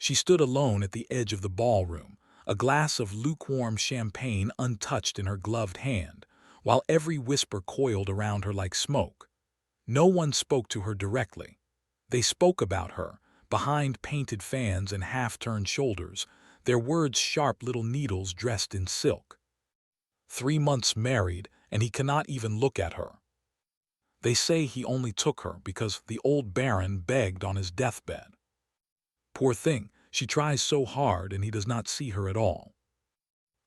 She stood alone at the edge of the ballroom, a glass of lukewarm champagne untouched in her gloved hand, while every whisper coiled around her like smoke. No one spoke to her directly. They spoke about her, behind painted fans and half-turned shoulders, their words sharp little needles dressed in silk. 3 months married, and he cannot even look at her. They say he only took her because the old baron begged on his deathbed. Poor thing, she tries so hard and he does not see her at all.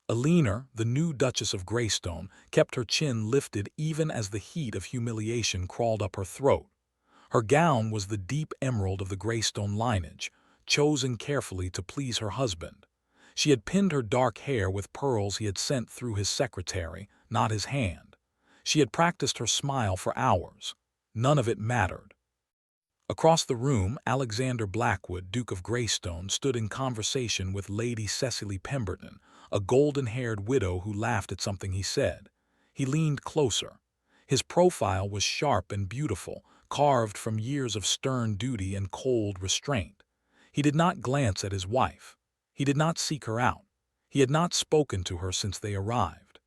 Eleanor, the new Duchess of Greystone, kept her chin lifted even as the heat of humiliation crawled up her throat. Her gown was the deep emerald of the Greystone lineage, chosen carefully to please her husband. She had pinned her dark hair with pearls he had sent through his secretary, not his hand. She had practiced her smile for hours. None of it mattered. Across the room, Alexander Blackwood, Duke of Greystone, stood in conversation with Lady Cecily Pemberton, a golden-haired widow who laughed at something he said. He leaned closer. His profile was sharp and beautiful, carved from years of stern duty and cold restraint. He did not glance at his wife. He did not seek her out. He had not spoken to her since they arrived.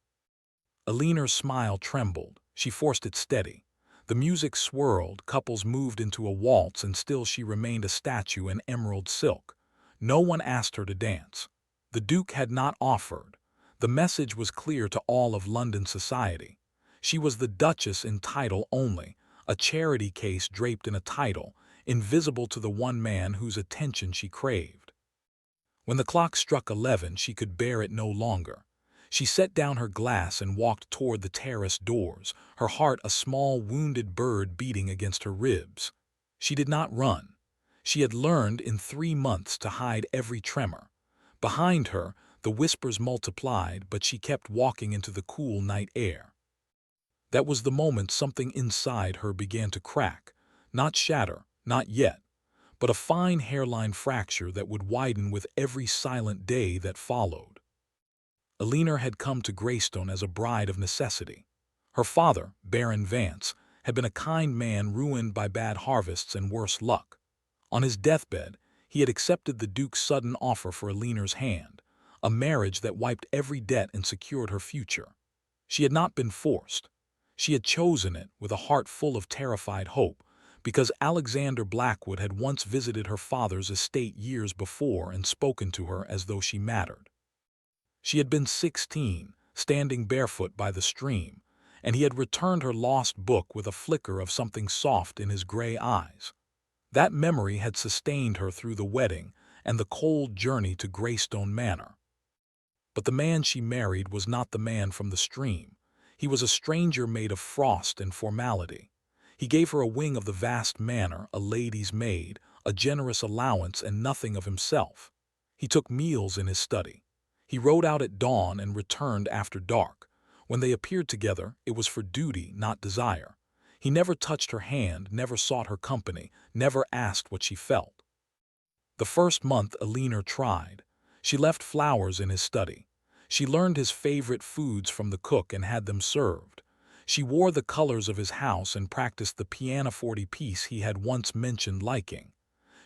Eleanor's smile trembled. She forced it steady. The music swirled, couples moved into a waltz, and still she remained a statue in emerald silk. No one asked her to dance. The Duke had not offered. The message was clear to all of London society. She was the Duchess in title only, a charity case draped in a title, invisible to the one man whose attention she craved. When the clock struck 11, she could bear it no longer. She set down her glass and walked toward the terrace doors, her heart a small wounded bird beating against her ribs. She did not run. She had learned in 3 months to hide every tremor. Behind her, the whispers multiplied, but she kept walking into the cool night air. That was the moment something inside her began to crack, not shatter, not yet, but a fine hairline fracture that would widen with every silent day that followed. Eleanor had come to Greystone as a bride of necessity. Her father, Baron Vance, had been a kind man ruined by bad harvests and worse luck. On his deathbed, he had accepted the Duke's sudden offer for Eleanor's hand, a marriage that wiped every debt and secured her future. She had not been forced. She had chosen it with a heart full of terrified hope, because Alexander Blackwood had once visited her father's estate years before and spoken to her as though she mattered. She had been 16, standing barefoot by the stream, and he had returned her lost book with a flicker of something soft in his gray eyes. That memory had sustained her through the wedding and the cold journey to Greystone Manor. But the man she married was not the man from the stream. He was a stranger made of frost and formality. He gave her a wing of the vast manor, a lady's maid, a generous allowance, and nothing of himself. He took meals in his study. He rode out at dawn and returned after dark. When they appeared together, it was for duty, not desire. He never touched her hand, never sought her company, never asked what she felt. The first month Eleanor tried. She left flowers in his study. She learned his favorite foods from the cook and had them served. She wore the colors of his house and practiced the pianoforte piece he had once mentioned liking.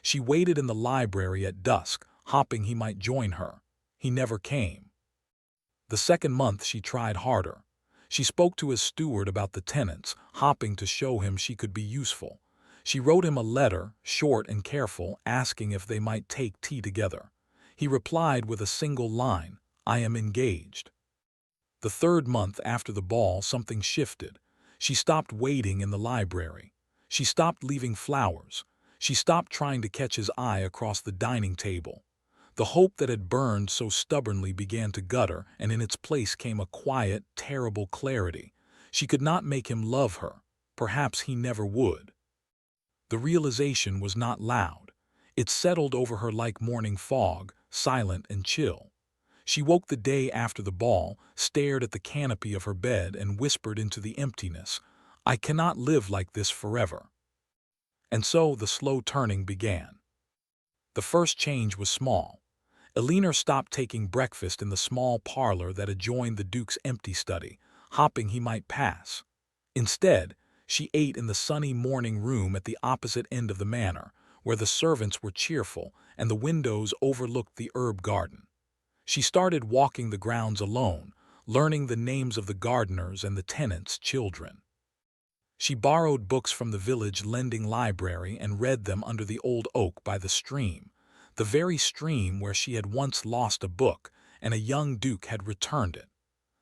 She waited in the library at dusk, hoping he might join her. He never came. The second month she tried harder. She spoke to his steward about the tenants, hoping to show him she could be useful. She wrote him a letter, short and careful, asking if they might take tea together. He replied with a single line, "I am engaged." The third month after the ball, something shifted. She stopped waiting in the library. She stopped leaving flowers. She stopped trying to catch his eye across the dining table. The hope that had burned so stubbornly began to gutter, and in its place came a quiet, terrible clarity. She could not make him love her. Perhaps he never would. The realization was not loud. It settled over her like morning fog, silent and chill. She woke the day after the ball, stared at the canopy of her bed, and whispered into the emptiness, "I cannot live like this forever." And so the slow turning began. The first change was small. Eleanor stopped taking breakfast in the small parlor that adjoined the Duke's empty study, hoping he might pass. Instead, she ate in the sunny morning room at the opposite end of the manor, where the servants were cheerful and the windows overlooked the herb garden. She started walking the grounds alone, learning the names of the gardeners and the tenants' children. She borrowed books from the village lending library and read them under the old oak by the stream, the very stream where she had once lost a book and a young duke had returned it.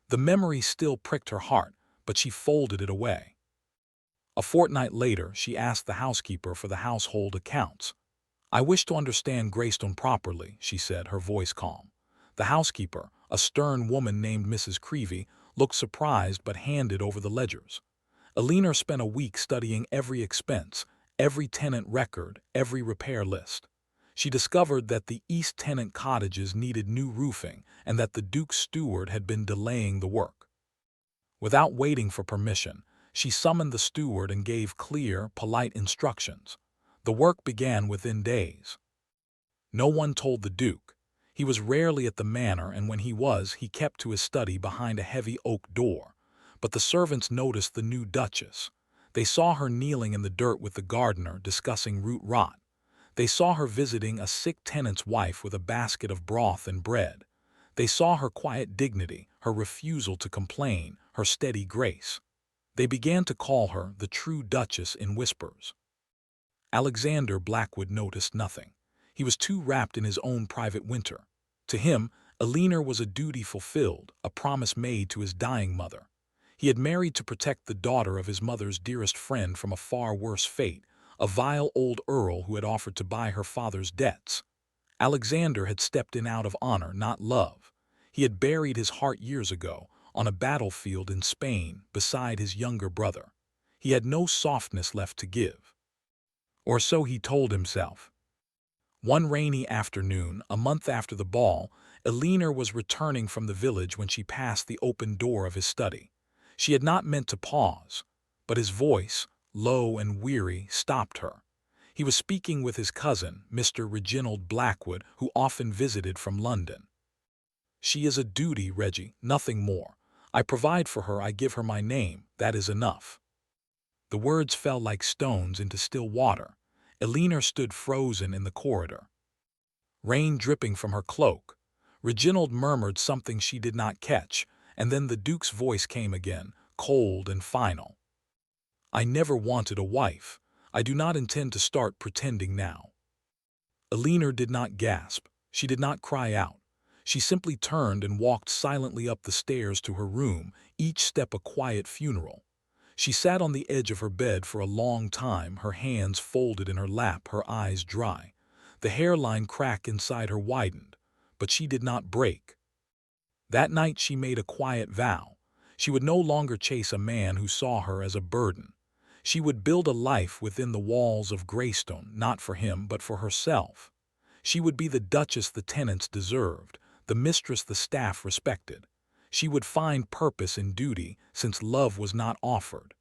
The memory still pricked her heart, but she folded it away. A fortnight later, she asked the housekeeper for the household accounts. "I wish to understand Greystone properly," she said, her voice calm. The housekeeper, a stern woman named Mrs. Creevy, looked surprised but handed over the ledgers. Alina spent a week studying every expense, every tenant record, every repair list. She discovered that the East tenant cottages needed new roofing and that the Duke's steward had been delaying the work. Without waiting for permission, she summoned the steward and gave clear, polite instructions. The work began within days. No one told the Duke. He was rarely at the manor, and when he was, he kept to his study behind a heavy oak door. But the servants noticed the new Duchess. They saw her kneeling in the dirt with the gardener, discussing root rot. They saw her visiting a sick tenant's wife with a basket of broth and bread. They saw her quiet dignity, her refusal to complain, her steady grace. They began to call her the true Duchess in whispers. Alexander Blackwood noticed nothing. He was too wrapped in his own private winter. To him, Alina was a duty fulfilled, a promise made to his dying mother. He had married to protect the daughter of his mother's dearest friend from a far worse fate, a vile old earl who had offered to buy her father's debts. Alexander had stepped in out of honor, not love. He had buried his heart years ago, on a battlefield in Spain, beside his younger brother. He had no softness left to give. Or so he told himself. One rainy afternoon, a month after the ball, Alina was returning from the village when she passed the open door of his study. She had not meant to pause, but his voice, low and weary, stopped her. He was speaking with his cousin, Mr. Reginald Blackwood, who often visited from London. "She is a duty, Reggie, nothing more. I provide for her, I give her my name, that is enough." The words fell like stones into still water. Alina stood frozen in the corridor. Rain dripping from her cloak. Reginald murmured something she did not catch, and then the Duke's voice came again, cold and final. "I never wanted a wife. I do not intend to start pretending now." Alina did not gasp. She did not cry out. She simply turned and walked silently up the stairs to her room, each step a quiet funeral. She sat on the edge of her bed for a long time, her hands folded in her lap, her eyes dry. The hairline crack inside her widened, but she did not break. That night she made a quiet vow. She would no longer chase a man who saw her as a burden. She would build a life within the walls of Greystone, not for him, but for herself. She would be the Duchess the tenants deserved, the mistress the staff respected. She would find purpose in duty, since love was not offered.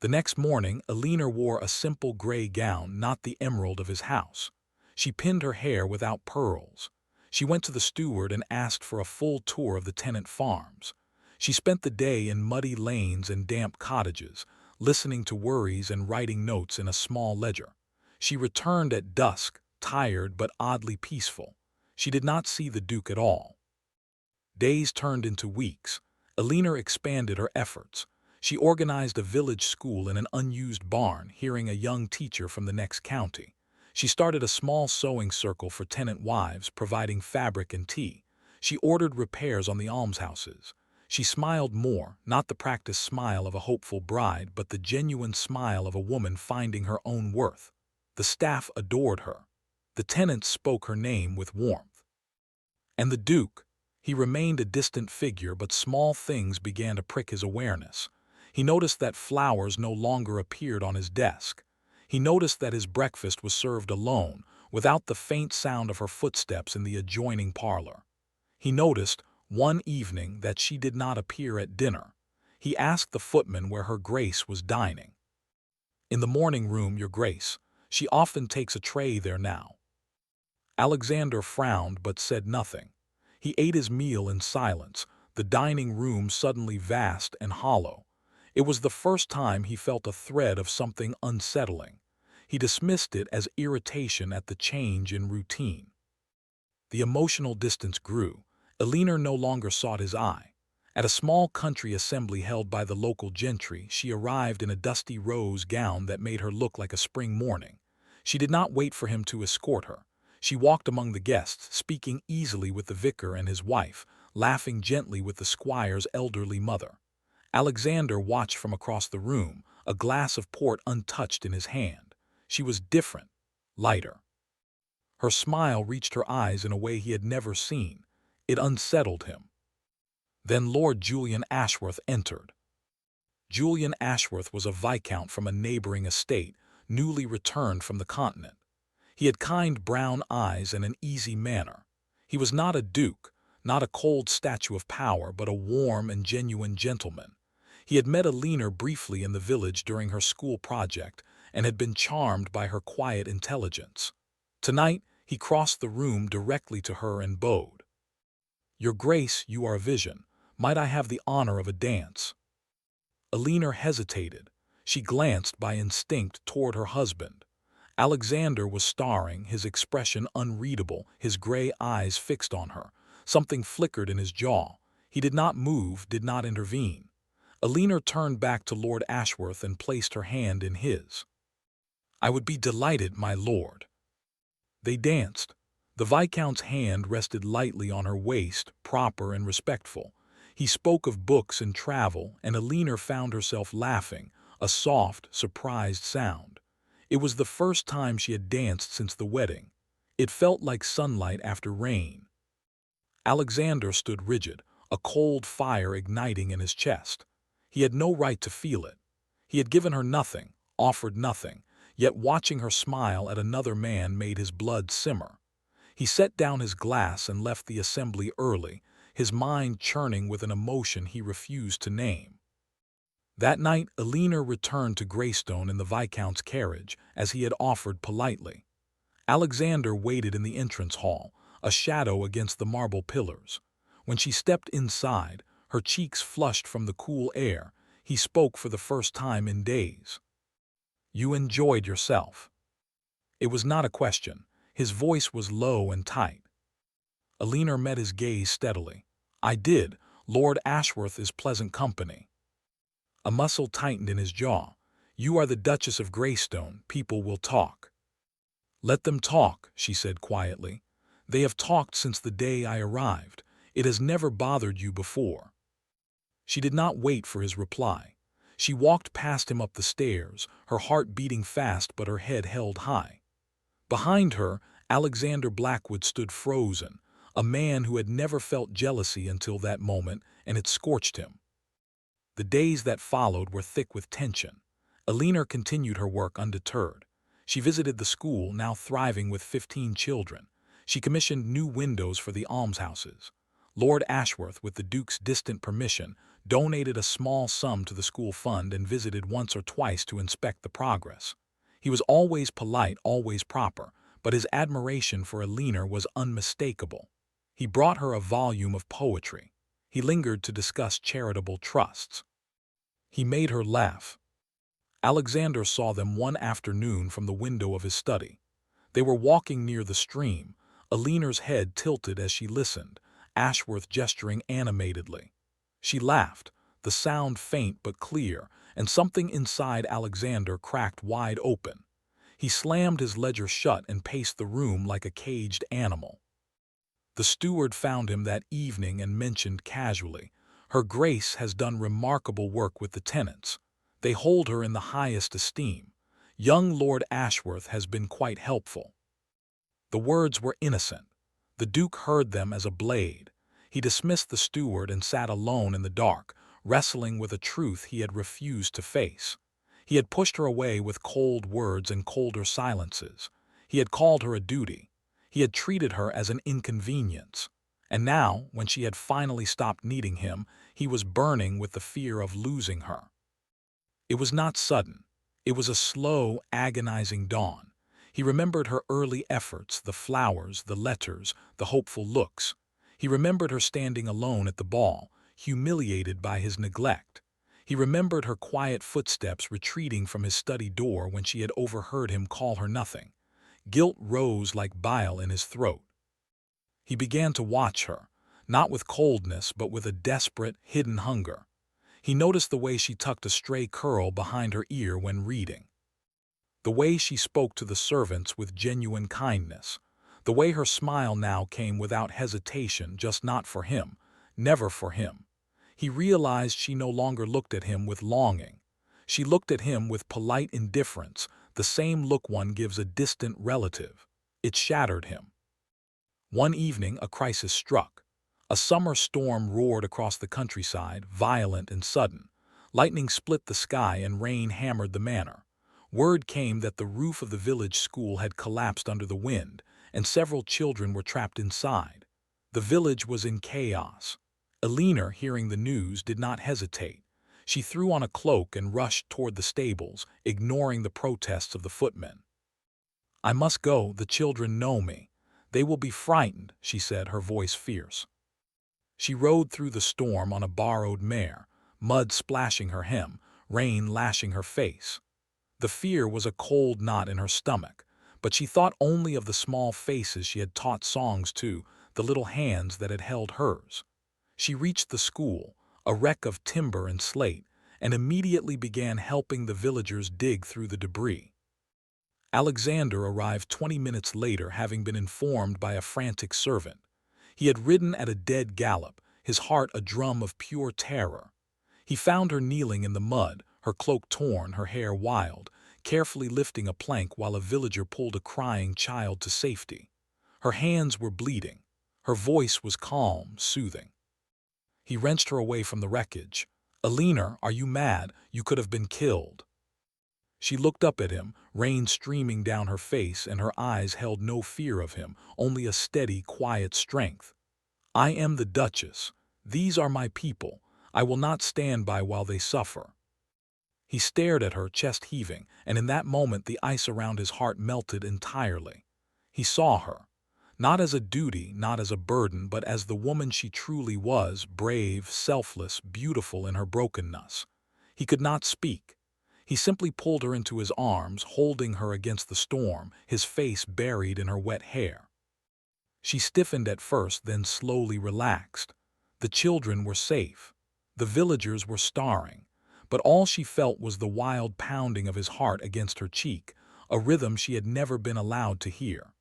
The next morning, Alina wore a simple gray gown, not the emerald of his house. She pinned her hair without pearls. She went to the steward and asked for a full tour of the tenant farms. She spent the day in muddy lanes and damp cottages, listening to worries and writing notes in a small ledger. She returned at dusk, tired but oddly peaceful. She did not see the Duke at all. Days turned into weeks. Alina expanded her efforts. She organized a village school in an unused barn, hearing a young teacher from the next county. She started a small sewing circle for tenant wives, providing fabric and tea. She ordered repairs on the almshouses. She smiled more, not the practiced smile of a hopeful bride, but the genuine smile of a woman finding her own worth. The staff adored her. The tenants spoke her name with warmth. And the Duke? He remained a distant figure, but small things began to prick his awareness. He noticed that flowers no longer appeared on his desk. He noticed that his breakfast was served alone, without the faint sound of her footsteps in the adjoining parlor. He noticed, one evening, that she did not appear at dinner. He asked the footman where her Grace was dining. "In the morning room, Your Grace. She often takes a tray there now." Alexander frowned but said nothing. He ate his meal in silence, the dining room suddenly vast and hollow. It was the first time he felt a thread of something unsettling. He dismissed it as irritation at the change in routine. The emotional distance grew. Elinor no longer sought his eye. At a small country assembly held by the local gentry, she arrived in a dusty rose gown that made her look like a spring morning. She did not wait for him to escort her. She walked among the guests, speaking easily with the vicar and his wife, laughing gently with the squire's elderly mother. Alexander watched from across the room, a glass of port untouched in his hand. She was different, lighter. Her smile reached her eyes in a way he had never seen. It unsettled him. Then Lord Julian Ashworth entered. Julian Ashworth was a viscount from a neighboring estate, newly returned from the continent. He had kind brown eyes and an easy manner. He was not a duke, not a cold statue of power, but a warm and genuine gentleman. He had met Elinor briefly in the village during her school project and had been charmed by her quiet intelligence. Tonight, he crossed the room directly to her and bowed. "Your Grace, you are a vision. Might I have the honor of a dance?" Elinor hesitated. She glanced by instinct toward her husband. Alexander was staring, his expression unreadable, his gray eyes fixed on her. Something flickered in his jaw. He did not move, did not intervene. Elinor turned back to Lord Ashworth and placed her hand in his. "I would be delighted, my lord." They danced. The Viscount's hand rested lightly on her waist, proper and respectful. He spoke of books and travel, and Elinor found herself laughing, a soft, surprised sound. It was the first time she had danced since the wedding. It felt like sunlight after rain. Alexander stood rigid, a cold fire igniting in his chest. He had no right to feel it. He had given her nothing, offered nothing, yet watching her smile at another man made his blood simmer. He set down his glass and left the assembly early, his mind churning with an emotion he refused to name. That night, Elinor returned to Greystone in the Viscount's carriage, as he had offered politely. Alexander waited in the entrance hall, a shadow against the marble pillars. When she stepped inside, her cheeks flushed from the cool air, he spoke for the first time in days. "You enjoyed yourself." It was not a question. His voice was low and tight. Elinor met his gaze steadily. "I did. Lord Ashworth is pleasant company." A muscle tightened in his jaw. "You are the Duchess of Greystone. People will talk." "Let them talk," she said quietly. "They have talked since the day I arrived. It has never bothered you before." She did not wait for his reply. She walked past him up the stairs, her heart beating fast but her head held high. Behind her, Alexander Blackwood stood frozen, a man who had never felt jealousy until that moment, and it scorched him. The days that followed were thick with tension. Elinor continued her work undeterred. She visited the school, now thriving with 15 children. She commissioned new windows for the almshouses. Lord Ashworth, with the Duke's distant permission, donated a small sum to the school fund and visited once or twice to inspect the progress. He was always polite, always proper, but his admiration for Elinor was unmistakable. He brought her a volume of poetry. He lingered to discuss charitable trusts. He made her laugh. Alexander saw them one afternoon from the window of his study. They were walking near the stream, Elinor's head tilted as she listened, Ashworth gesturing animatedly. She laughed, the sound faint but clear, and something inside Alexander cracked wide open. He slammed his ledger shut and paced the room like a caged animal. The steward found him that evening and mentioned casually, "Her Grace has done remarkable work with the tenants. They hold her in the highest esteem. Young Lord Ashworth has been quite helpful." The words were innocent. The Duke heard them as a blade. He dismissed the steward and sat alone in the dark, wrestling with a truth he had refused to face. He had pushed her away with cold words and colder silences. He had called her a duty. He had treated her as an inconvenience. And now, when she had finally stopped needing him, he was burning with the fear of losing her. It was not sudden. It was a slow, agonizing dawn. He remembered her early efforts, the flowers, the letters, the hopeful looks. He remembered her standing alone at the ball, humiliated by his neglect. He remembered her quiet footsteps retreating from his study door when she had overheard him call her nothing. Guilt rose like bile in his throat. He began to watch her, not with coldness but with a desperate, hidden hunger. He noticed the way she tucked a stray curl behind her ear when reading, the way she spoke to the servants with genuine kindness, the way her smile now came without hesitation, just not for him, never for him. He realized she no longer looked at him with longing. She looked at him with polite indifference, the same look one gives a distant relative. It shattered him. One evening, a crisis struck. A summer storm roared across the countryside, violent and sudden. Lightning split the sky and rain hammered the manor. Word came that the roof of the village school had collapsed under the wind, and several children were trapped inside. The village was in chaos. Eleanor, hearing the news, did not hesitate. She threw on a cloak and rushed toward the stables, ignoring the protests of the footmen. "I must go, the children know me. They will be frightened," she said, her voice fierce. She rode through the storm on a borrowed mare, mud splashing her hem, rain lashing her face. The fear was a cold knot in her stomach, but she thought only of the small faces she had taught songs to, the little hands that had held hers. She reached the school, a wreck of timber and slate, and immediately began helping the villagers dig through the debris. Alexander arrived 20 minutes later, having been informed by a frantic servant. He had ridden at a dead gallop, his heart a drum of pure terror. He found her kneeling in the mud, her cloak torn, her hair wild, carefully lifting a plank while a villager pulled a crying child to safety. Her hands were bleeding. Her voice was calm, soothing. He wrenched her away from the wreckage. "Eleanor, are you mad? You could have been killed." She looked up at him, rain streaming down her face, and her eyes held no fear of him, only a steady, quiet strength. "I am the Duchess. These are my people. I will not stand by while they suffer." He stared at her, chest heaving, and in that moment the ice around his heart melted entirely. He saw her, not as a duty, not as a burden, but as the woman she truly was, brave, selfless, beautiful in her brokenness. He could not speak. He simply pulled her into his arms, holding her against the storm, his face buried in her wet hair. She stiffened at first, then slowly relaxed. The children were safe. The villagers were starving. But all she felt was the wild pounding of his heart against her cheek, a rhythm she had never been allowed to hear.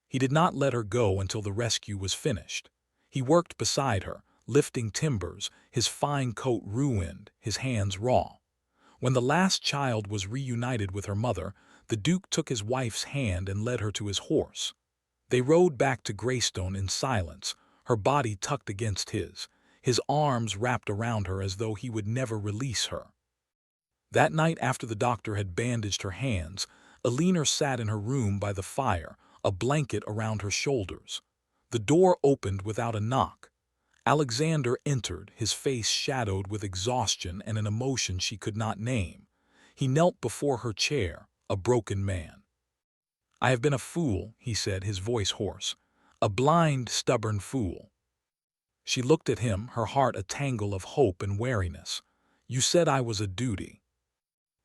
He did not let her go until the rescue was finished. He worked beside her, lifting timbers, his fine coat ruined, his hands raw. When the last child was reunited with her mother, the Duke took his wife's hand and led her to his horse. They rode back to Greystone in silence, her body tucked against his arms wrapped around her as though he would never release her. That night, after the doctor had bandaged her hands, Eleanor sat in her room by the fire, a blanket around her shoulders. The door opened without a knock. Alexander entered, his face shadowed with exhaustion and an emotion she could not name. He knelt before her chair, a broken man. "I have been a fool," he said, his voice hoarse. "A blind, stubborn fool." She looked at him, her heart a tangle of hope and wariness. "You said I was a duty."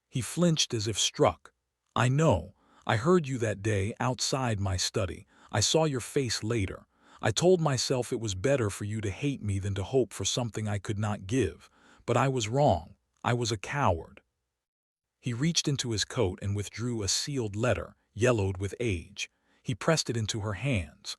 He flinched as if struck. "I know. I heard you that day outside my study. I saw your face later. I told myself it was better for you to hate me than to hope for something I could not give. But I was wrong. I was a coward." He reached into his coat and withdrew a sealed letter, yellowed with age. He pressed it into her hands.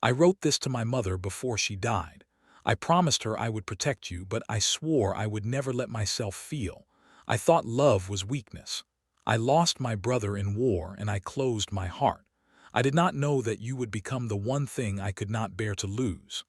"I wrote this to my mother before she died. I promised her I would protect you, but I swore I would never let myself feel. I thought love was weakness. I lost my brother in war and I closed my heart. I did not know that you would become the one thing I could not bear to lose."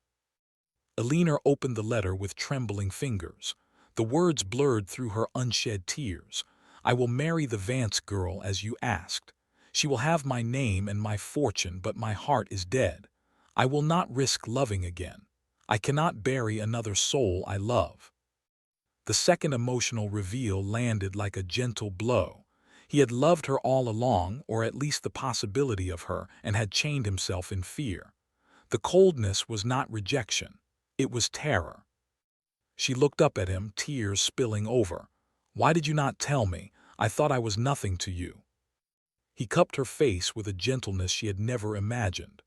Eleanor opened the letter with trembling fingers. The words blurred through her unshed tears. "I will marry the Vance girl as you asked. She will have my name and my fortune, but my heart is dead. I will not risk loving again. I cannot bury another soul I love." The second emotional reveal landed like a gentle blow. He had loved her all along, or at least the possibility of her, and had chained himself in fear. The coldness was not rejection. It was terror. She looked up at him, tears spilling over. "Why did you not tell me? I thought I was nothing to you." He cupped her face with a gentleness she had never imagined.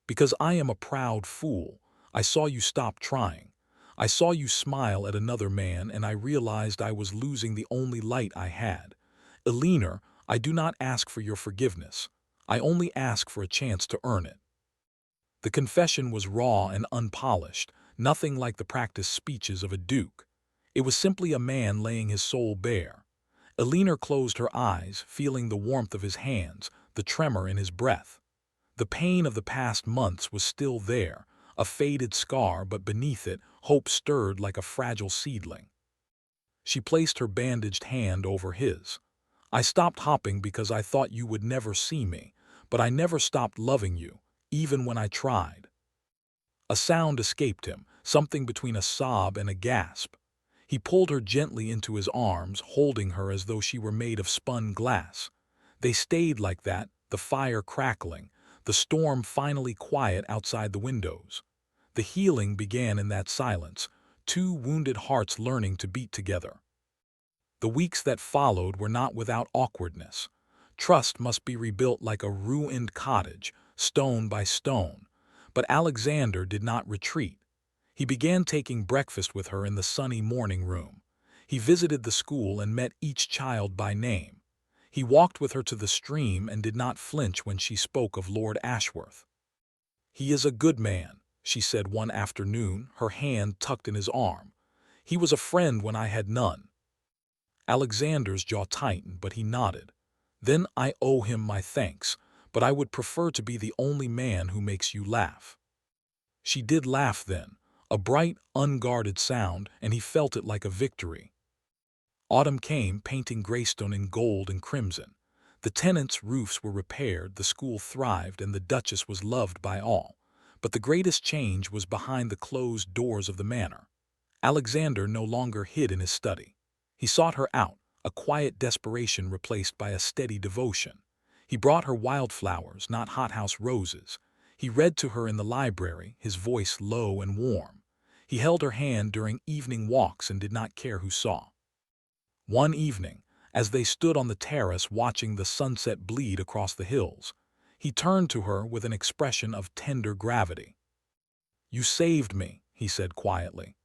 "Because I am a proud fool. I saw you stop trying. I saw you smile at another man, and I realized I was losing the only light I had. Elinor, I do not ask for your forgiveness. I only ask for a chance to earn it." The confession was raw and unpolished, nothing like the practiced speeches of a duke. It was simply a man laying his soul bare. Elinor closed her eyes, feeling the warmth of his hands, the tremor in his breath. The pain of the past months was still there, a faded scar, but beneath it, hope stirred like a fragile seedling. She placed her bandaged hand over his. "I stopped hopping because I thought you would never see me, but I never stopped loving you, even when I tried." A sound escaped him, something between a sob and a gasp. He pulled her gently into his arms, holding her as though she were made of spun glass. They stayed like that, the fire crackling, the storm finally quiet outside the windows. The healing began in that silence, two wounded hearts learning to beat together. The weeks that followed were not without awkwardness. Trust must be rebuilt like a ruined cottage, stone by stone. But Alexander did not retreat. He began taking breakfast with her in the sunny morning room. He visited the school and met each child by name. He walked with her to the stream and did not flinch when she spoke of Lord Ashworth. "He is a good man," she said one afternoon, her hand tucked in his arm. "He was a friend when I had none." Alexander's jaw tightened, but he nodded. "Then I owe him my thanks, but I would prefer to be the only man who makes you laugh." She did laugh then, a bright, unguarded sound, and he felt it like a victory. Autumn came, painting Greystone in gold and crimson. The tenants' roofs were repaired, the school thrived, and the Duchess was loved by all. But the greatest change was behind the closed doors of the manor. Alexander no longer hid in his study. He sought her out, a quiet desperation replaced by a steady devotion. He brought her wildflowers, not hothouse roses. He read to her in the library, his voice low and warm. He held her hand during evening walks and did not care who saw. One evening, as they stood on the terrace watching the sunset bleed across the hills, he turned to her with an expression of tender gravity. "You saved me," he said quietly.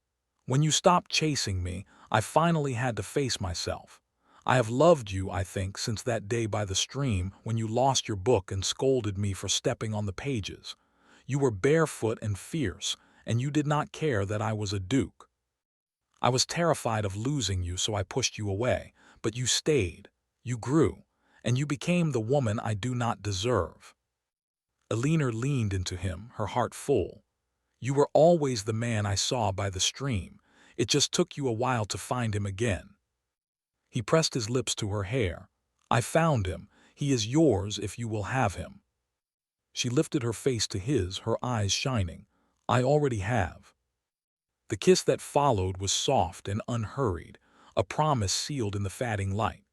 "When you stopped chasing me, I finally had to face myself. I have loved you, I think, since that day by the stream when you lost your book and scolded me for stepping on the pages. You were barefoot and fierce, and you did not care that I was a duke. I was terrified of losing you, so I pushed you away, but you stayed, you grew, and you became the woman I do not deserve." Elinor leaned into him, her heart full. "You were always the man I saw by the stream. It just took you a while to find him again." He pressed his lips to her hair. "I found him. He is yours if you will have him." She lifted her face to his, her eyes shining. "I already have." The kiss that followed was soft and unhurried, a promise sealed in the fading light.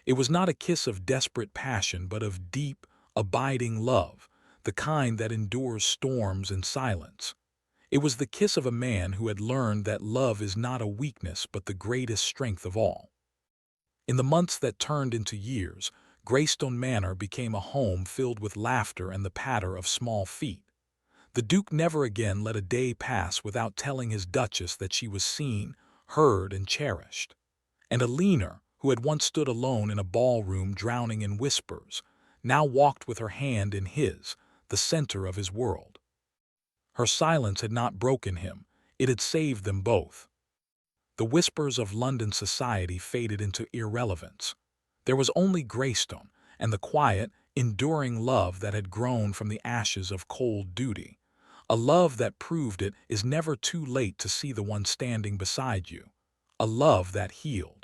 It was not a kiss of desperate passion, but of deep, abiding love, the kind that endures storms and silence. It was the kiss of a man who had learned that love is not a weakness but the greatest strength of all. In the months that turned into years, Greystone Manor became a home filled with laughter and the patter of small feet. The Duke never again let a day pass without telling his Duchess that she was seen, heard, and cherished. And Elinor, who had once stood alone in a ballroom drowning in whispers, now walked with her hand in his, the center of his world. Her silence had not broken him, it had saved them both. The whispers of London society faded into irrelevance. There was only Greystone, and the quiet, enduring love that had grown from the ashes of cold duty. A love that proved it is never too late to see the one standing beside you. A love that healed.